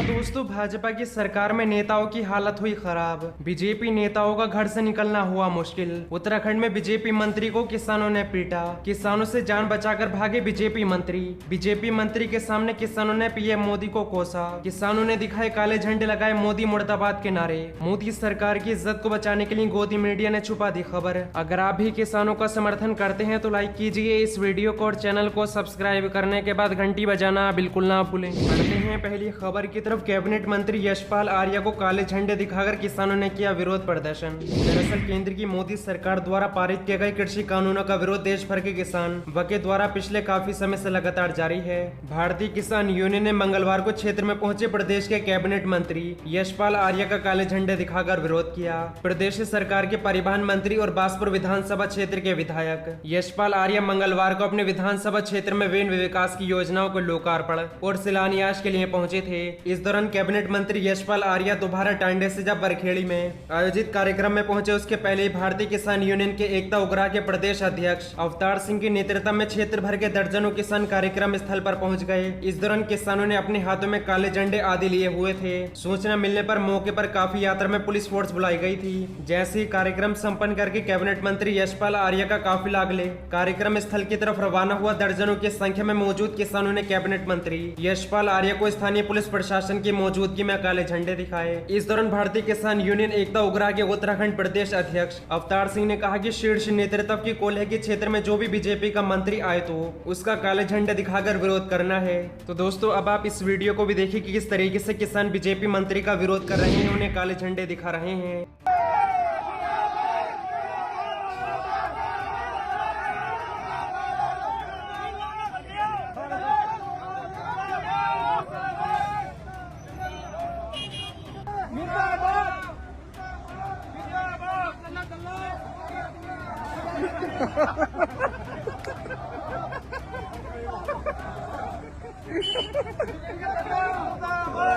दोस्तों, भाजपा की सरकार में नेताओं की हालत हुई खराब। बीजेपी नेताओं का घर से निकलना हुआ मुश्किल। उत्तराखंड में बीजेपी मंत्री को किसानों ने पीटा। किसानों से जान बचाकर भागे बीजेपी मंत्री। बीजेपी मंत्री के सामने किसानों ने पीएम मोदी को कोसा। किसानों ने दिखाए काले झंडे, लगाए मोदी मुर्दाबाद के नारे। मोदी सरकार की इज्जत को बचाने के लिए गोदी मीडिया ने छुपा दी खबर। अगर आप भी किसानों का समर्थन करते हैं तो लाइक कीजिए इस वीडियो को और चैनल को सब्सक्राइब करने के बाद घंटी बजाना बिल्कुल ना भूलें। बढ़ते हैं पहली खबर की तरफ। कैबिनेट मंत्री यशपाल आर्या को काले झंडे दिखाकर किसानों ने किया विरोध प्रदर्शन। दरअसल केंद्र की मोदी सरकार द्वारा पारित किए गए कृषि कानूनों का विरोध देश भर के किसान के द्वारा पिछले काफी समय से लगातार जारी है। भारतीय किसान यूनियन ने मंगलवार को क्षेत्र में पहुंचे प्रदेश के कैबिनेट मंत्री यशपाल आर्या का काले झंडे दिखाकर विरोध किया। प्रदेश सरकार के परिवहन मंत्री और बांसपुर विधानसभा क्षेत्र के विधायक यशपाल आर्या मंगलवार को अपने विधानसभा क्षेत्र में विभिन्न विकास की योजनाओं को लोकार्पण और शिलान्यास के लिए पहुंचे थे। इस दौरान कैबिनेट मंत्री यशपाल आर्या दोबारा टांडे से जब बरखेड़ी में आयोजित कार्यक्रम में पहुंचे, उसके पहले ही भारतीय किसान यूनियन के एकता उग्राह के प्रदेश अध्यक्ष अवतार सिंह के नेतृत्व में क्षेत्र भर के दर्जनों किसान कार्यक्रम स्थल पर पहुंच गए। इस दौरान किसानों ने अपने हाथों में काले झंडे आदि लिए हुए थे। सूचना मिलने पर मौके पर काफी यात्रा में पुलिस फोर्स बुलाई गई थी। जैसे ही कार्यक्रम संपन्न करके कैबिनेट मंत्री यशपाल आर्या का काफिला अगले कार्यक्रम स्थल की तरफ रवाना हुआ, दर्जनों की संख्या में मौजूद किसानों ने कैबिनेट मंत्री यशपाल आर्या को स्थानीय पुलिस प्रशासन की मौजूदगी में काले झंडे दिखाए। इस दौरान भारतीय किसान यूनियन एकता उग्राह के उत्तराखंड प्रदेश अध्यक्ष अवतार सिंह ने कहा कि शीर्ष नेतृत्व की कोल है कि क्षेत्र में जो भी बीजेपी का मंत्री आए तो उसका काले झंडे दिखाकर विरोध करना है। तो दोस्तों, अब आप इस वीडियो को भी देखिए कि किस तरीके से किसान बीजेपी मंत्री का विरोध कर रहे हैं, उन्हें काले झंडे दिखा रहे हैं।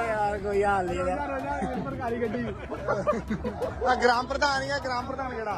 यार कोई हाल नहीं है। ग्राम प्रधान या ग्राम प्रधान केड़ा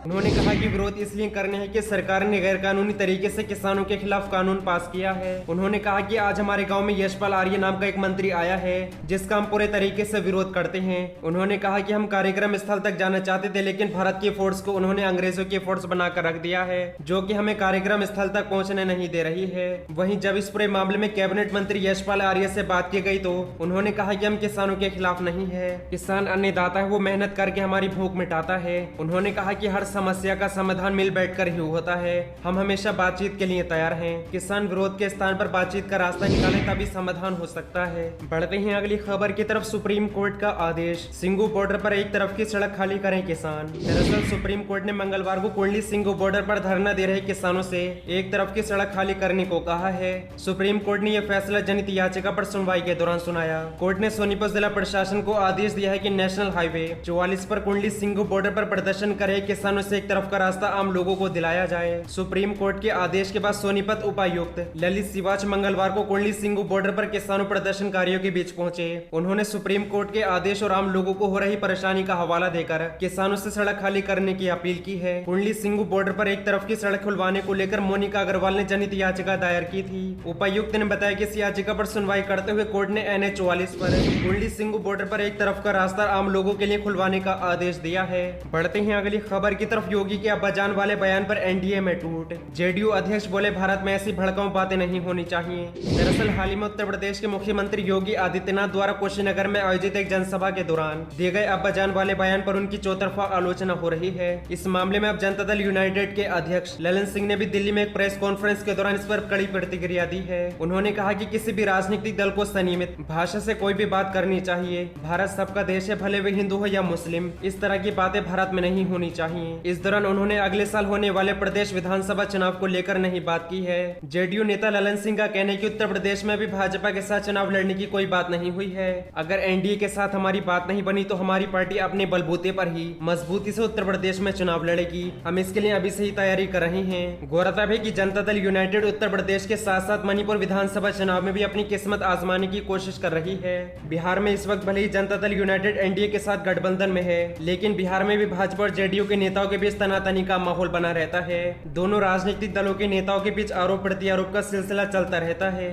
उन्होंने कहा कि विरोध इसलिए करने हैं कि सरकार ने गैर कानूनी तरीके से किसानों के खिलाफ कानून पास किया है। उन्होंने कहा कि आज हमारे गांव में यशपाल आर्य नाम का एक मंत्री आया है जिसका हम पूरे तरीके से विरोध करते हैं। उन्होंने कहा कि हम कार्यक्रम स्थल तक जाना चाहते थे, लेकिन भारत की फोर्स को उन्होंने अंग्रेजों की फोर्स बनाकर रख दिया है जो कि हमें कार्यक्रम स्थल तक पहुँचने नहीं दे रही है। वहीं जब इस पूरे मामले में कैबिनेट मंत्री यशपाल आर्य से बात की गई तो उन्होंने कहा कि हम किसानों के खिलाफ नहीं है। किसान अन्नदाता है, वो मेहनत करके हमारी भूख मिटाता है। उन्होंने कहा कि हर समस्या का समाधान मिल बैठकर ही होता है। हम हमेशा बातचीत के लिए तैयार हैं। किसान विरोध के स्थान पर बातचीत का रास्ता निकाले तभी समाधान हो सकता है। बढ़ते हैं अगली खबर की तरफ। सुप्रीम कोर्ट का आदेश, सिंगू बॉर्डर पर एक तरफ की सड़क खाली करें किसान। दरअसल सुप्रीम कोर्ट ने मंगलवार को कुंडली सिंगू बॉर्डर पर धरना दे रहे किसानों से एक तरफ की सड़क खाली करने को कहा है। सुप्रीम कोर्ट ने यह फैसला जनहित याचिका पर सुनवाई के दौरान सुनाया। कोर्ट ने सोनीपत जिला प्रशासन को आदेश दिया है कि नेशनल हाईवे 44 पर कुंडली सिंगू बॉर्डर पर प्रदर्शन करे किसानों से एक तरफ का रास्ता आम लोगों को दिलाया जाए। सुप्रीम कोर्ट के आदेश के बाद सोनीपत उपायुक्त ललित सिवाच मंगलवार को कुंडली सिंगू बॉर्डर पर किसानों प्रदर्शनकारियों के बीच पहुंचे। उन्होंने सुप्रीम कोर्ट के आदेश और आम लोगों को हो रही परेशानी का हवाला देकर किसानों से सड़क खाली करने की अपील की है। कुंडली सिंगू बॉर्डर पर एक तरफ की सड़क खुलवाने को लेकर मोनिका अग्रवाल ने जनहित याचिका दायर की थी। उपायुक्त ने बताया कि इस याचिका पर सुनवाई करते हुए कोर्ट ने NH 44 पर कुंडली सिंगू बॉर्डर पर एक तरफ का रास्ता आम लोगों के लिए खुलवाने का आदेश दिया है। बढ़ते हैं अगली खबर की तरफ। योगी के अब्बाजान वाले बयान पर एनडीए में टूट। जेडीयू अध्यक्ष बोले भारत में ऐसी भड़काऊ बातें नहीं होनी चाहिए। दरअसल हाल ही में उत्तर प्रदेश के मुख्यमंत्री योगी आदित्यनाथ द्वारा कुशीनगर में आयोजित एक जनसभा के दौरान दिए गए अब्बाजान वाले बयान पर उनकी चौतरफा आलोचना हो रही है। इस मामले में अब जनता दल यूनाइटेड के अध्यक्ष ललन सिंह ने भी दिल्ली में एक प्रेस कॉन्फ्रेंस के दौरान इस पर कड़ी प्रतिक्रिया दी है। उन्होंने कहा कि किसी भी राजनीतिक दल को संयमित भाषा से कोई भी बात करनी चाहिए। भारत सबका देश है, भले वे हिंदू हो या मुस्लिम। इस तरह की बातें भारत में नहीं होनी चाहिए। इस दौरान उन्होंने अगले साल होने वाले प्रदेश विधानसभा चुनाव को लेकर नहीं बात की है। जेडीयू नेता ललन सिंह का कहना है कि उत्तर प्रदेश में भी भाजपा के साथ चुनाव लड़ने की कोई बात नहीं हुई है। अगर एनडीए के साथ हमारी बात नहीं बनी तो हमारी पार्टी अपने बलबूते पर ही मजबूती से उत्तर प्रदेश में चुनाव लड़ेगी। हम इसके लिए अभी से ही तैयारी कर रहे हैं। गौरतलब है कि जनता दल यूनाइटेड उत्तर प्रदेश के साथ साथ मणिपुर विधानसभा चुनाव में भी अपनी किस्मत आजमाने की कोशिश कर रही है। बिहार में इस वक्त भले ही जनता दल यूनाइटेड एनडीए के साथ गठबंधन में है, लेकिन बिहार में भी भाजपा और जेडीयू के नेताओं के बीच तनातनी का माहौल बना रहता है। दोनों राजनीतिक दलों के नेताओं के बीच आरोप प्रत्यारोप का सिलसिला चलता रहता है।